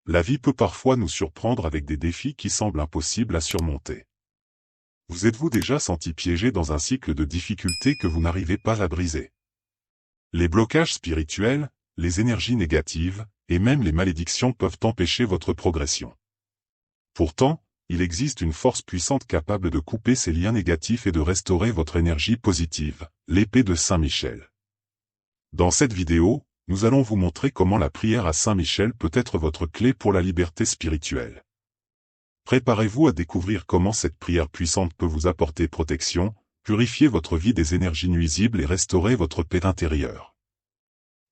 La vie peut parfois nous surprendre avec des défis qui semblent impossibles à surmonter. Vous êtes-vous déjà senti piégé dans un cycle de difficultés que vous n'arrivez pas à briser? Les blocages spirituels, les énergies négatives, et même les malédictions peuvent empêcher votre progression. Pourtant, il existe une force puissante capable de couper ces liens négatifs et de restaurer votre énergie positive, l'épée de Saint Michel. Dans cette vidéo, nous allons vous montrer comment la prière à Saint Michel peut être votre clé pour la liberté spirituelle. Préparez-vous à découvrir comment cette prière puissante peut vous apporter protection, purifier votre vie des énergies nuisibles et restaurer votre paix intérieure.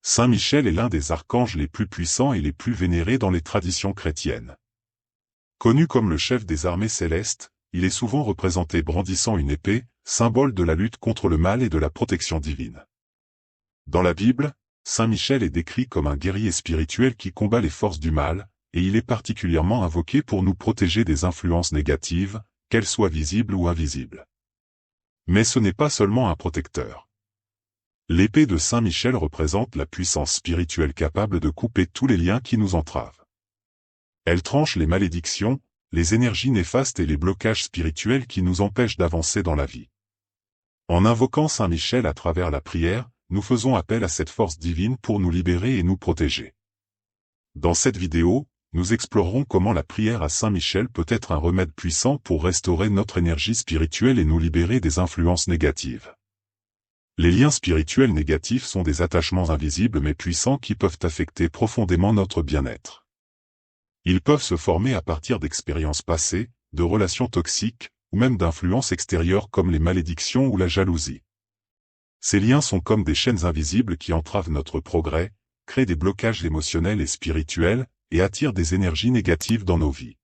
Saint Michel est l'un des archanges les plus puissants et les plus vénérés dans les traditions chrétiennes. Connu comme le chef des armées célestes, il est souvent représenté brandissant une épée, symbole de la lutte contre le mal et de la protection divine. Dans la Bible, Saint Michel est décrit comme un guerrier spirituel qui combat les forces du mal, et il est particulièrement invoqué pour nous protéger des influences négatives, qu'elles soient visibles ou invisibles. Mais ce n'est pas seulement un protecteur. L'épée de Saint Michel représente la puissance spirituelle capable de couper tous les liens qui nous entravent. Elle tranche les malédictions, les énergies néfastes et les blocages spirituels qui nous empêchent d'avancer dans la vie. En invoquant Saint Michel à travers la prière, nous faisons appel à cette force divine pour nous libérer et nous protéger. Dans cette vidéo, nous explorerons comment la prière à Saint Michel peut être un remède puissant pour restaurer notre énergie spirituelle et nous libérer des influences négatives. Les liens spirituels négatifs sont des attachements invisibles mais puissants qui peuvent affecter profondément notre bien-être. Ils peuvent se former à partir d'expériences passées, de relations toxiques, ou même d'influences extérieures comme les malédictions ou la jalousie. Ces liens sont comme des chaînes invisibles qui entravent notre progrès, créent des blocages émotionnels et spirituels, et attirent des énergies négatives dans nos vies.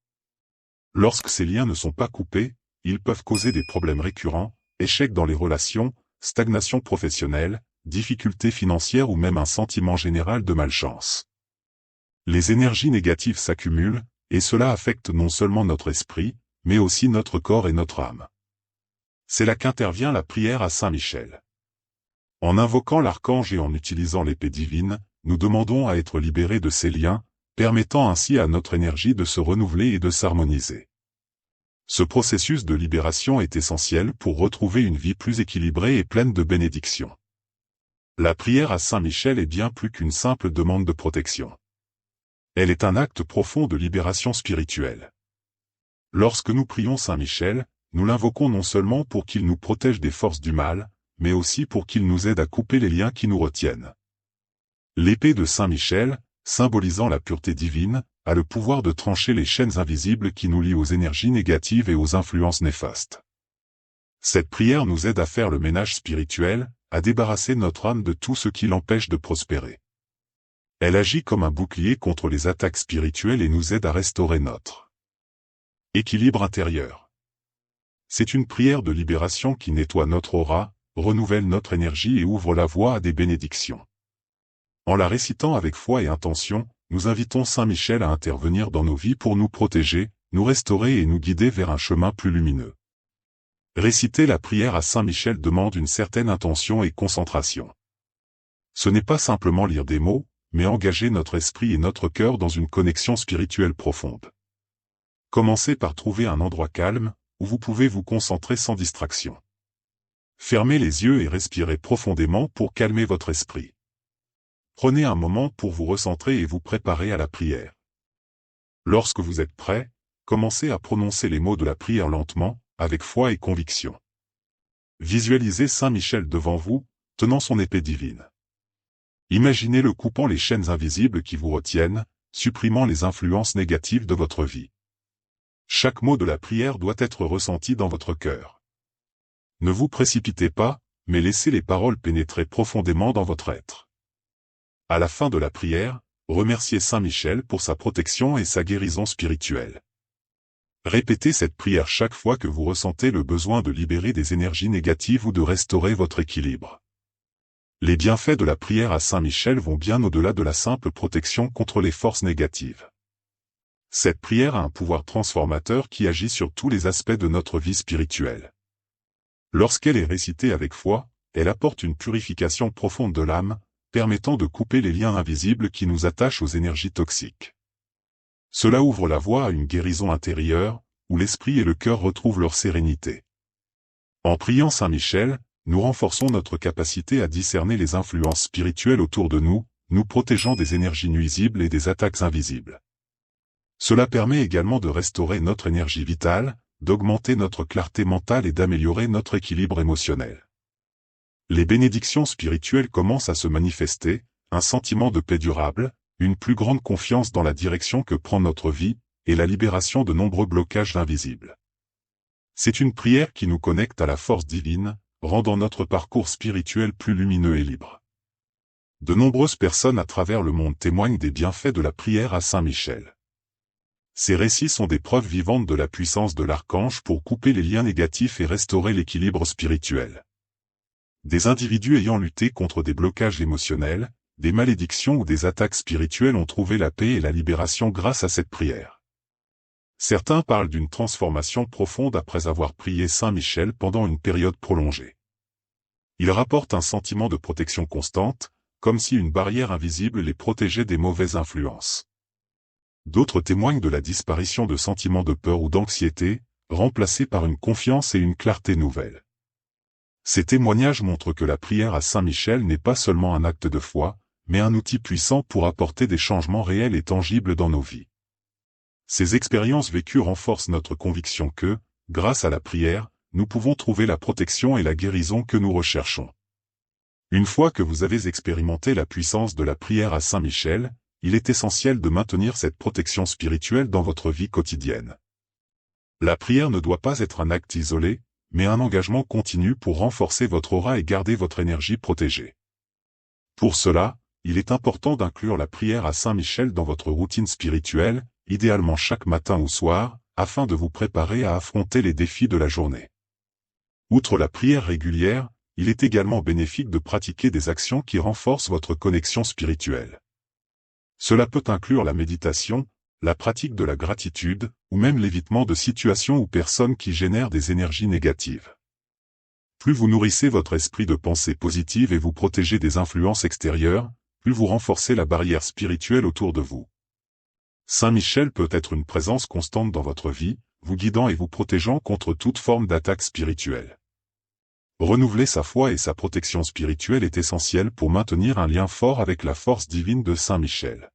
Lorsque ces liens ne sont pas coupés, ils peuvent causer des problèmes récurrents, échecs dans les relations, stagnation professionnelle, difficultés financières ou même un sentiment général de malchance. Les énergies négatives s'accumulent, et cela affecte non seulement notre esprit, mais aussi notre corps et notre âme. C'est là qu'intervient la prière à Saint Michel. En invoquant l'archange et en utilisant l'épée divine, nous demandons à être libérés de ces liens, permettant ainsi à notre énergie de se renouveler et de s'harmoniser. Ce processus de libération est essentiel pour retrouver une vie plus équilibrée et pleine de bénédictions. La prière à Saint Michel est bien plus qu'une simple demande de protection. Elle est un acte profond de libération spirituelle. Lorsque nous prions Saint Michel, nous l'invoquons non seulement pour qu'il nous protège des forces du mal, mais aussi pour qu'il nous aide à couper les liens qui nous retiennent. L'épée de Saint Michel, symbolisant la pureté divine, a le pouvoir de trancher les chaînes invisibles qui nous lient aux énergies négatives et aux influences néfastes. Cette prière nous aide à faire le ménage spirituel, à débarrasser notre âme de tout ce qui l'empêche de prospérer. Elle agit comme un bouclier contre les attaques spirituelles et nous aide à restaurer notre équilibre intérieur. C'est une prière de libération qui nettoie notre aura, renouvelle notre énergie et ouvre la voie à des bénédictions. En la récitant avec foi et intention, nous invitons Saint Michel à intervenir dans nos vies pour nous protéger, nous restaurer et nous guider vers un chemin plus lumineux. Réciter la prière à Saint Michel demande une certaine intention et concentration. Ce n'est pas simplement lire des mots, mais engager notre esprit et notre cœur dans une connexion spirituelle profonde. Commencez par trouver un endroit calme, où vous pouvez vous concentrer sans distraction. Fermez les yeux et respirez profondément pour calmer votre esprit. Prenez un moment pour vous recentrer et vous préparer à la prière. Lorsque vous êtes prêt, commencez à prononcer les mots de la prière lentement, avec foi et conviction. Visualisez Saint Michel devant vous, tenant son épée divine. Imaginez-le coupant les chaînes invisibles qui vous retiennent, supprimant les influences négatives de votre vie. Chaque mot de la prière doit être ressenti dans votre cœur. Ne vous précipitez pas, mais laissez les paroles pénétrer profondément dans votre être. À la fin de la prière, remerciez Saint Michel pour sa protection et sa guérison spirituelle. Répétez cette prière chaque fois que vous ressentez le besoin de libérer des énergies négatives ou de restaurer votre équilibre. Les bienfaits de la prière à Saint Michel vont bien au-delà de la simple protection contre les forces négatives. Cette prière a un pouvoir transformateur qui agit sur tous les aspects de notre vie spirituelle. Lorsqu'elle est récitée avec foi, elle apporte une purification profonde de l'âme, permettant de couper les liens invisibles qui nous attachent aux énergies toxiques. Cela ouvre la voie à une guérison intérieure, où l'esprit et le cœur retrouvent leur sérénité. En priant Saint Michel, nous renforçons notre capacité à discerner les influences spirituelles autour de nous, nous protégeant des énergies nuisibles et des attaques invisibles. Cela permet également de restaurer notre énergie vitale, d'augmenter notre clarté mentale et d'améliorer notre équilibre émotionnel. Les bénédictions spirituelles commencent à se manifester, un sentiment de paix durable, une plus grande confiance dans la direction que prend notre vie, et la libération de nombreux blocages invisibles. C'est une prière qui nous connecte à la force divine, rendant notre parcours spirituel plus lumineux et libre. De nombreuses personnes à travers le monde témoignent des bienfaits de la prière à Saint Michel. Ces récits sont des preuves vivantes de la puissance de l'archange pour couper les liens négatifs et restaurer l'équilibre spirituel. Des individus ayant lutté contre des blocages émotionnels, des malédictions ou des attaques spirituelles ont trouvé la paix et la libération grâce à cette prière. Certains parlent d'une transformation profonde après avoir prié Saint Michel pendant une période prolongée. Ils rapportent un sentiment de protection constante, comme si une barrière invisible les protégeait des mauvaises influences. D'autres témoignent de la disparition de sentiments de peur ou d'anxiété, remplacés par une confiance et une clarté nouvelles. Ces témoignages montrent que la prière à Saint Michel n'est pas seulement un acte de foi, mais un outil puissant pour apporter des changements réels et tangibles dans nos vies. Ces expériences vécues renforcent notre conviction que, grâce à la prière, nous pouvons trouver la protection et la guérison que nous recherchons. Une fois que vous avez expérimenté la puissance de la prière à Saint Michel, il est essentiel de maintenir cette protection spirituelle dans votre vie quotidienne. La prière ne doit pas être un acte isolé, mais un engagement continu pour renforcer votre aura et garder votre énergie protégée. Pour cela, il est important d'inclure la prière à Saint Michel dans votre routine spirituelle, idéalement chaque matin ou soir, afin de vous préparer à affronter les défis de la journée. Outre la prière régulière, il est également bénéfique de pratiquer des actions qui renforcent votre connexion spirituelle. Cela peut inclure la méditation, la pratique de la gratitude, ou même l'évitement de situations ou personnes qui génèrent des énergies négatives. Plus vous nourrissez votre esprit de pensée positive et vous protégez des influences extérieures, plus vous renforcez la barrière spirituelle autour de vous. Saint Michel peut être une présence constante dans votre vie, vous guidant et vous protégeant contre toute forme d'attaque spirituelle. Renouveler sa foi et sa protection spirituelle est essentiel pour maintenir un lien fort avec la force divine de Saint Michel.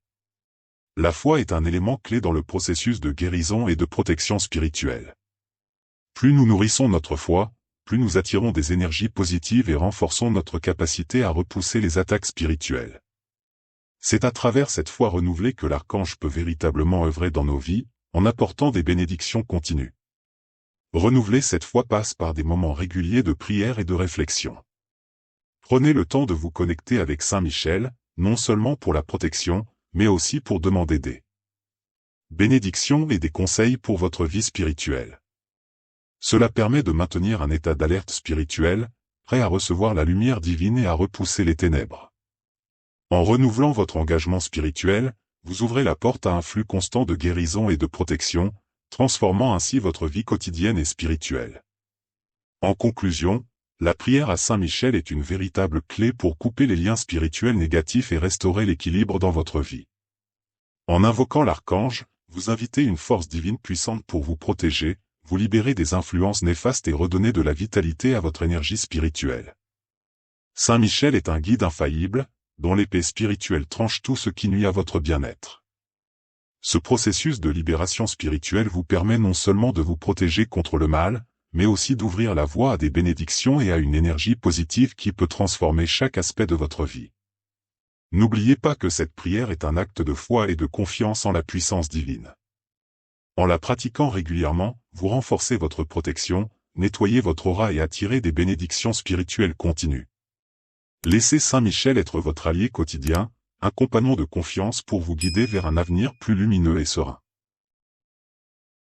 La foi est un élément clé dans le processus de guérison et de protection spirituelle. Plus nous nourrissons notre foi, plus nous attirons des énergies positives et renforçons notre capacité à repousser les attaques spirituelles. C'est à travers cette foi renouvelée que l'archange peut véritablement œuvrer dans nos vies, en apportant des bénédictions continues. Renouveler cette foi passe par des moments réguliers de prière et de réflexion. Prenez le temps de vous connecter avec Saint Michel, non seulement pour la protection, mais aussi pour demander des bénédictions et des conseils pour votre vie spirituelle. Cela permet de maintenir un état d'alerte spirituel, prêt à recevoir la lumière divine et à repousser les ténèbres. En renouvelant votre engagement spirituel, vous ouvrez la porte à un flux constant de guérison et de protection, transformant ainsi votre vie quotidienne et spirituelle. En conclusion, la prière à Saint Michel est une véritable clé pour couper les liens spirituels négatifs et restaurer l'équilibre dans votre vie. En invoquant l'archange, vous invitez une force divine puissante pour vous protéger, vous libérer des influences néfastes et redonner de la vitalité à votre énergie spirituelle. Saint Michel est un guide infaillible, dont l'épée spirituelle tranche tout ce qui nuit à votre bien-être. Ce processus de libération spirituelle vous permet non seulement de vous protéger contre le mal, mais aussi d'ouvrir la voie à des bénédictions et à une énergie positive qui peut transformer chaque aspect de votre vie. N'oubliez pas que cette prière est un acte de foi et de confiance en la puissance divine. En la pratiquant régulièrement, vous renforcez votre protection, nettoyez votre aura et attirez des bénédictions spirituelles continues. Laissez Saint Michel être votre allié quotidien, un compagnon de confiance pour vous guider vers un avenir plus lumineux et serein.